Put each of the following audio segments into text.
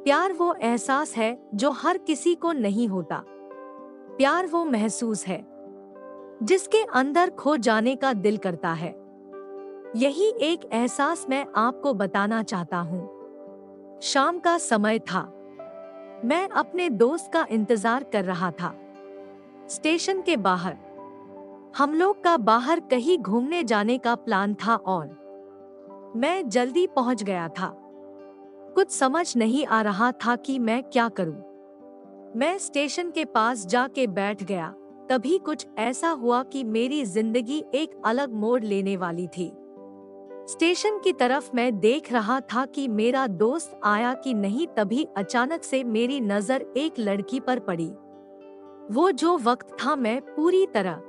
प्यार वो एहसास है जो हर किसी को नहीं होता। प्यार वो महसूस है जिसके अंदर खो जाने का दिल करता है। यही एक एहसास मैं आपको बताना चाहता हूँ। शाम का समय था। मैं अपने दोस्त का इंतजार कर रहा था। स्टेशन के बाहर। हम लोग का बाहर कहीं घूमने जाने का प्लान था और मैं जल्दी पहुंच गया था। कुछ समझ नहीं आ रहा था कि मैं क्या करूं। मैं स्टेशन के पास जाके बैठ गया। तभी कुछ ऐसा हुआ कि मेरी जिंदगी एक अलग मोड़ लेने वाली थी। स्टेशन की तरफ मैं देख रहा था कि मेरा दोस्त आया कि नहीं, तभी अचानक से मेरी नजर एक लड़की पर पड़ी। वो जो वक्त था, मैं पूरी तरह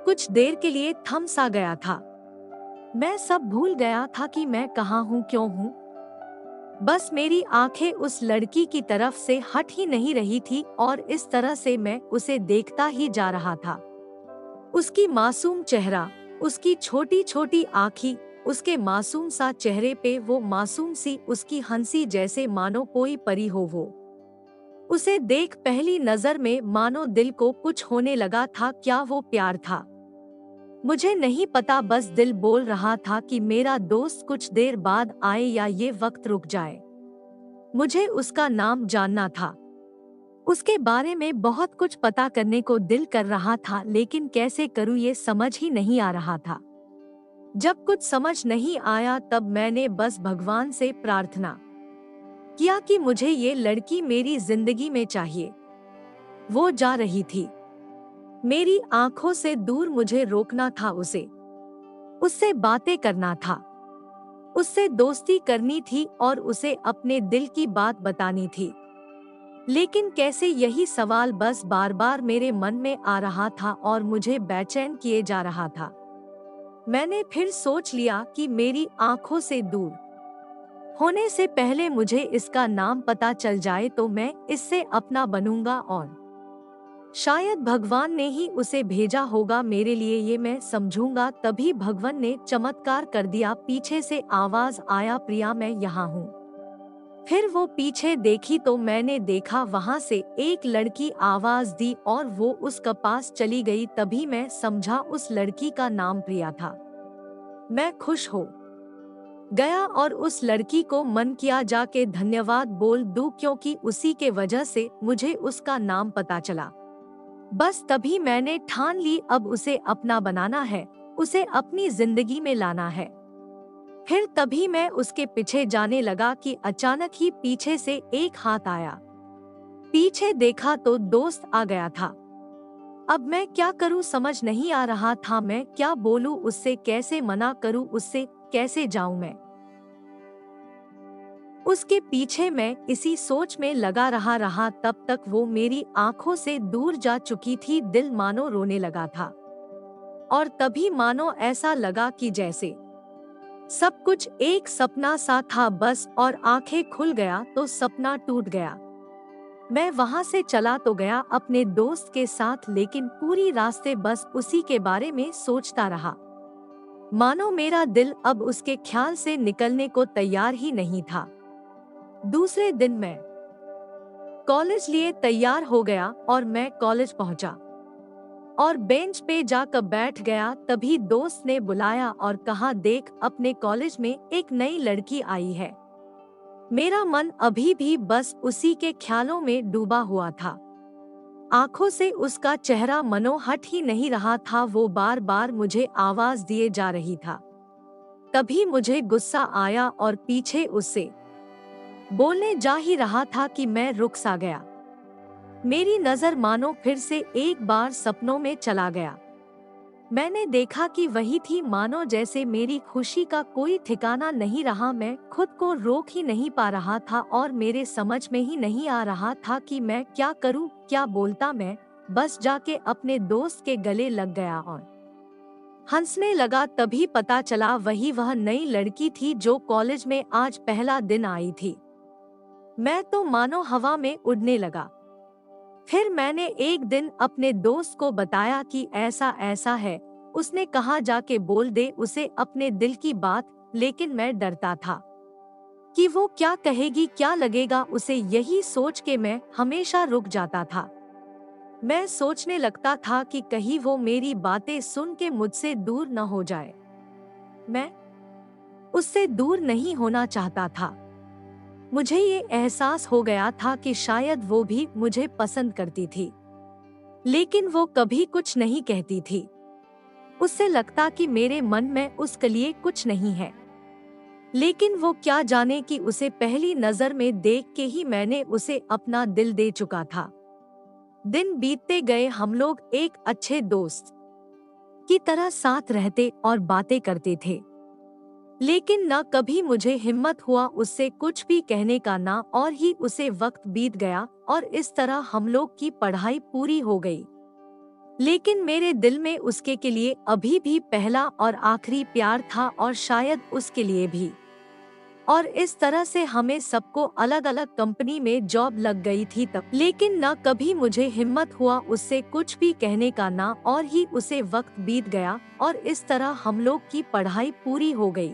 कुछ देर के लिए थम सा गया था। मैं सब भूल गया था कि मैं कहाँ हूँ, क्यों हूँ। बस मेरी आंखें उस लड़की की तरफ से हट ही नहीं रही थी और इस तरह से मैं उसे देखता ही जा रहा था। उसकी मासूम चेहरा, उसकी छोटी छोटी आँखें, उसके मासूम सा चेहरे पे वो मासूम सी उसकी हंसी, जैसे मानो कोई परी हो वो। उसे देख पहली नजर में मानो दिल को कुछ होने लगा था। क्या वो प्यार था? मुझे नहीं पता, बस दिल बोल रहा था कि मेरा दोस्त कुछ देर बाद आए या ये वक्त रुक जाए। मुझे उसका नाम जानना था। उसके बारे में बहुत कुछ पता करने को दिल कर रहा था, लेकिन कैसे करूं ये समझ ही नहीं आ रहा था। जब कुछ समझ नहीं आया तब मैंने बस भगवान से प्रार्थना किया कि मुझे ये लड़की मेरी जिंदगी में चाहिए। वो जा रही थी। मेरी आंखों से दूर मुझे रोकना था उसे। उससे बातें करना था। उससे दोस्ती करनी थी और उसे अपने दिल की बात बतानी थी। लेकिन कैसे, यही सवाल बस बार बार मेरे मन में आ रहा था और मुझे बेचैन किए जा रहा था। मैंने फिर सोच लिया कि मेरी आंखों से दूर होने से पहले मुझे इसका नाम पता चल जाए तो मैं इससे अपना बनूंगा और शायद भगवान ने ही उसे भेजा होगा मेरे लिए, ये मैं समझूंगा। तभी भगवान ने चमत्कार कर दिया। पीछे से आवाज आया, प्रिया मैं यहाँ हूँ। फिर वो पीछे देखी तो मैंने देखा वहां से एक लड़की आवाज दी और वो उसके पास चली गई। तभी मैं समझा उस लड़की का नाम प्रिया था। मैं खुश हो गया और उस लड़की को मन किया जाके धन्यवाद बोल दूं, क्योंकि उसी के वजह से मुझे उसका नाम पता चला। बस तभी मैंने ठान ली, अब उसे अपना बनाना है, उसे अपनी जिंदगी में लाना है। फिर तभी मैं उसके पीछे जाने लगा कि अचानक ही पीछे से एक हाथ आया। पीछे देखा तो दोस्त आ गया था। अब मैं क्या करूं समझ नहीं आ रहा था। मैं क्या बोलूं उससे, कैसे मना करूं उससे, कैसे जाऊं मैं उसके पीछे। मैं इसी सोच में लगा रहा तब तक वो मेरी आंखों से दूर जा चुकी थी। दिल मानो रोने लगा था और तभी मानो ऐसा लगा कि जैसे सब कुछ एक सपना सा था बस, और आंखें खुल गया तो सपना टूट गया। मैं वहां से चला तो गया अपने दोस्त के साथ, लेकिन पूरी रास्ते बस उसी के बारे में सोचता रहा। मानो मेरा दिल अब उसके ख्याल से निकलने को तैयार ही नहीं था। दूसरे दिन मैं कॉलेज लिए तैयार हो गया और मैं कॉलेज पहुंचा और बेंच पे जाकर बैठ गया। तभी दोस्त ने बुलाया और कहा, देख अपने कॉलेज में एक नई लड़की आई है। मेरा मन अभी भी बस उसी के ख्यालों में डूबा हुआ था। आंखों से उसका चेहरा मनो हट ही नहीं रहा था। वो बार बार मुझे आवाज दिए जा रही था। तभी मुझे गुस्सा आया और पीछे उससे बोलने जा ही रहा था कि मैं रुक सा गया। मेरी नजर मानो फिर से एक बार सपनों में चला गया। मैंने देखा कि वही थी, मानो जैसे मेरी खुशी का कोई ठिकाना नहीं रहा। मैं खुद को रोक ही नहीं पा रहा था और मेरे समझ में ही नहीं आ रहा था कि मैं क्या करूं, क्या बोलता। मैं बस जाके अपने दोस्त के गले लग गया और हंसने लगा। तभी पता चला वही वह नई लड़की थी जो कॉलेज में आज पहला दिन आई थी। मैं तो मानो हवा में उड़ने लगा। फिर मैंने एक दिन अपने दोस्त को बताया कि ऐसा ऐसा है। उसने कहा जाके बोल दे उसे अपने दिल की बात, लेकिन मैं डरता था कि वो क्या कहेगी, क्या लगेगा उसे, यही सोच के मैं हमेशा रुक जाता था। मैं सोचने लगता था कि कहीं वो मेरी बातें सुन के मुझसे दूर न हो जाए। मैं उससे दूर नहीं होना चाहता था। मुझे ये एहसास हो गया था कि शायद वो भी मुझे पसंद करती थी, लेकिन वो कभी कुछ नहीं कहती थी। उससे लगता कि मेरे मन में उसके लिए कुछ नहीं है, लेकिन वो क्या जाने कि उसे पहली नजर में देख के ही मैंने उसे अपना दिल दे चुका था। दिन बीतते गए, हम लोग एक अच्छे दोस्त की तरह साथ रहते और बातें करते थे, लेकिन न कभी मुझे हिम्मत हुआ उससे कुछ भी कहने का, ना और ही उसे वक्त बीत गया और इस तरह हम लोग की पढ़ाई पूरी हो गई। लेकिन मेरे दिल में उसके के लिए अभी भी पहला और आखिरी प्यार था और शायद उसके लिए भी। और इस तरह से हमें सबको अलग अलग कंपनी में जॉब लग गई थी तब, लेकिन न कभी मुझे हिम्मत हुआ उससे कुछ भी कहने का, ना और ही उसे वक्त बीत गया और इस तरह हम लोग की पढ़ाई पूरी हो गई।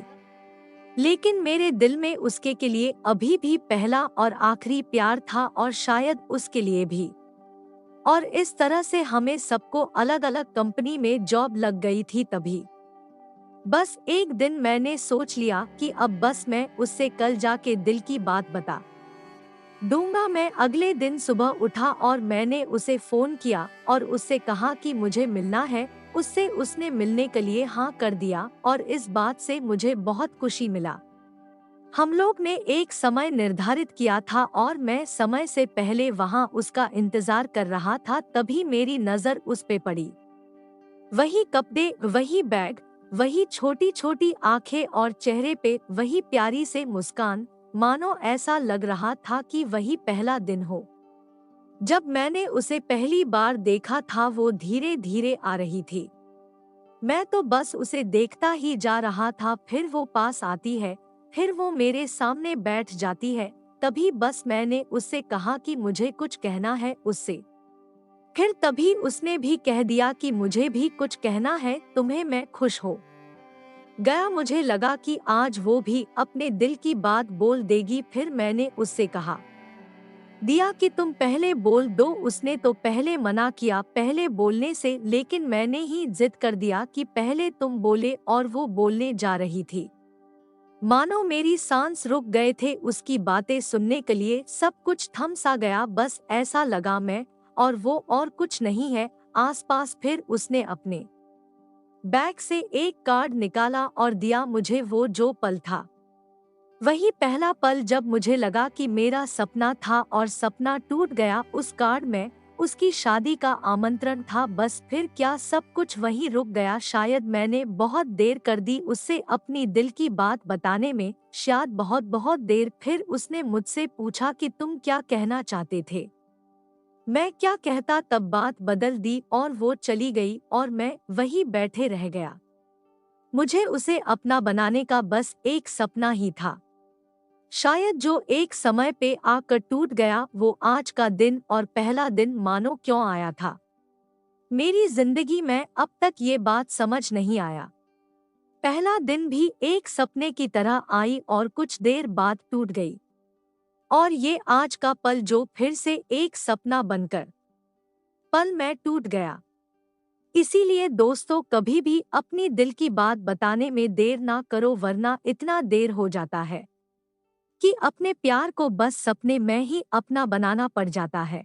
लेकिन मेरे दिल में उसके के लिए अभी भी पहला और आखिरी प्यार था और शायद उसके लिए भी। और इस तरह से हमें सबको अलग अलग कंपनी में जॉब लग गई थी तभी। बस एक दिन मैंने सोच लिया कि अब बस मैं उससे कल जाके दिल की बात बता दूंगा। मैं अगले दिन सुबह उठा और मैंने उसे फोन किया और उससे कहा कि मुझे मिलना है। उससे उसने मिलने के लिए हाँ कर दिया और इस बात से मुझे बहुत खुशी मिला। हम लोग ने एक समय निर्धारित किया था और मैं समय से पहले वहां उसका इंतजार कर रहा था, तभी मेरी नजर उस पे पड़ी। वही कपड़े, वही बैग, वही छोटी छोटी आंखें और चेहरे पे वही प्यारी से मुस्कान, मानो ऐसा लग रहा था कि वही पहला दिन हो जब मैंने उसे पहली बार देखा था। वो धीरे धीरे आ रही थी, मैं तो बस उसे देखता ही जा रहा था। फिर वो पास आती है, फिर वो मेरे सामने बैठ जाती है। तभी बस मैंने उससे कहा कि मुझे कुछ कहना है उससे। फिर तभी उसने भी कह दिया कि मुझे भी कुछ कहना है तुम्हें, मैं खुश हो गया। मुझे लगा कि आज वो भी अपने दिल की बात बोल देगी। फिर मैंने उससे कहा दिया कि तुम पहले बोल दो। उसने तो पहले मना किया पहले बोलने से, लेकिन मैंने ही जिद कर दिया कि पहले तुम बोले और वो बोलने जा रही थी। मानो मेरी सांस रुक गए थे उसकी बातें सुनने के लिए, सब कुछ थम सा गया। बस ऐसा लगा मैं और वो और कुछ नहीं है आसपास। फिर उसने अपने बैग से एक कार्ड निकाला और दिया मुझे। वो जो पल था वही पहला पल जब मुझे लगा कि मेरा सपना था और सपना टूट गया। उस कार्ड में उसकी शादी का आमंत्रण था। बस फिर क्या, सब कुछ वहीं रुक गया। शायद मैंने बहुत देर कर दी उससे अपनी दिल की बात बताने में, शायद बहुत बहुत देर। फिर उसने मुझसे पूछा कि तुम क्या कहना चाहते थे। मैं क्या कहता, तब बात बदल दी और वो चली गई और मैं वहीं बैठे रह गया। मुझे उसे अपना बनाने का बस एक सपना ही था, शायद जो एक समय पे आकर टूट गया। वो आज का दिन और पहला दिन मानो क्यों आया था मेरी जिंदगी में, अब तक ये बात समझ नहीं आया। पहला दिन भी एक सपने की तरह आई और कुछ देर बाद टूट गई, और ये आज का पल जो फिर से एक सपना बनकर पल में टूट गया। इसीलिए दोस्तों, कभी भी अपनी दिल की बात बताने में देर ना करो, वरना इतना देर हो जाता है कि अपने प्यार को बस सपने में ही अपना बनाना पड़ जाता है।